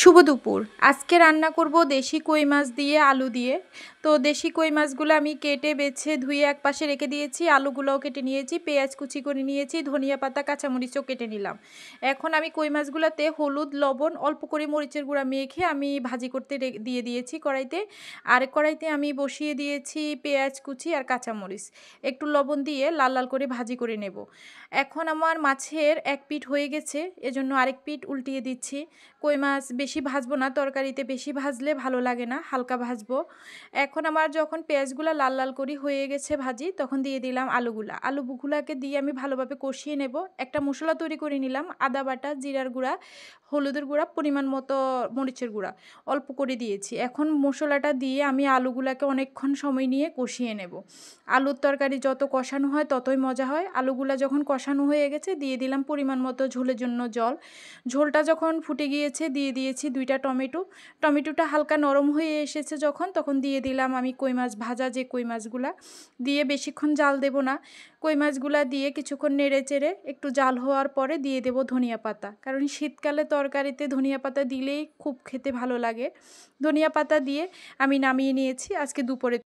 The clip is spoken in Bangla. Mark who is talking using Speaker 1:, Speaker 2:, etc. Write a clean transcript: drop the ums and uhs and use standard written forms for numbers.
Speaker 1: শুভ দুপুর। আজকে রান্না করব দেশি কই মাছ দিয়ে আলু দিয়ে। তো দেশি কই মাছগুলো আমি কেটে বেছে ধুয়ে একপাশে রেখে দিয়েছি, আলুগুলোও কেটে নিয়েছি, পেঁয়াজ কুচি করে নিয়েছি, ধনিয়া পাতা কাঁচামরিচও কেটে নিলাম। এখন আমি কই মাছগুলোতে হলুদ লবণ অল্প করে মরিচের গুঁড়া মেখে আমি ভাজি করতে দিয়ে দিয়েছি কড়াইতে। আর কড়াইতে আমি বসিয়ে দিয়েছি পেঁয়াজ কুচি আর কাঁচামরিচ, একটু লবণ দিয়ে লাল লাল করে ভাজি করে নেব। এখন আমার মাছের এক পিঠ হয়ে গেছে, এজন্য আরেক পিঠ উল্টিয়ে দিচ্ছি। কই মাছ বেশি ভাজবো না, তরকারিতে বেশি ভাজলে ভালো লাগে না, হালকা ভাজবো। এখন আমার যখন পেঁয়াজগুলো লাল লাল করে হয়ে গেছে ভাজি, তখন দিয়ে দিলাম আলুগুলাকে দিয়ে আমি ভালোভাবে কষিয়ে নেব। একটা মশলা তৈরি করে নিলাম, আদা বাটা, জিরার গুঁড়া, হলুদের গুঁড়া, পরিমাণ মতো মরিচের গুঁড়া অল্প করে দিয়েছি। এখন মশলাটা দিয়ে আমি আলুগুলাকে অনেকক্ষণ সময় নিয়ে কষিয়ে নেব। আলুর তরকারি যত কষানো হয় ততই মজা হয়। আলুগুলা যখন কষানো হয়ে গেছে দিয়ে দিলাম পরিমাণ মতো ঝোলের জন্য জল। ঝোলটা যখন ফুটে গিয়েছে দিয়ে দিয়েছি 2টা টমেটো। টমেটোটা হালকা নরম হয়ে এসেছে যখন, তখন দিয়ে দিলাম আমি কই মাছ ভাজা, যে কই মাছগুলা দিয়ে বেশিক্ষণ জাল দেব না। কই মাছগুলা দিয়ে কিছুক্ষণ নেড়ে চেড়ে একটু জাল হওয়ার পরে দিয়ে দেব ধনিয়া পাতা, কারণ শীতকালে তরকারিতে ধনিয়া পাতা দিলেই খুব খেতে ভালো লাগে। ধনিয়া পাতা দিয়ে আমি নামিয়ে নিয়েছি আজকে দুপুরে।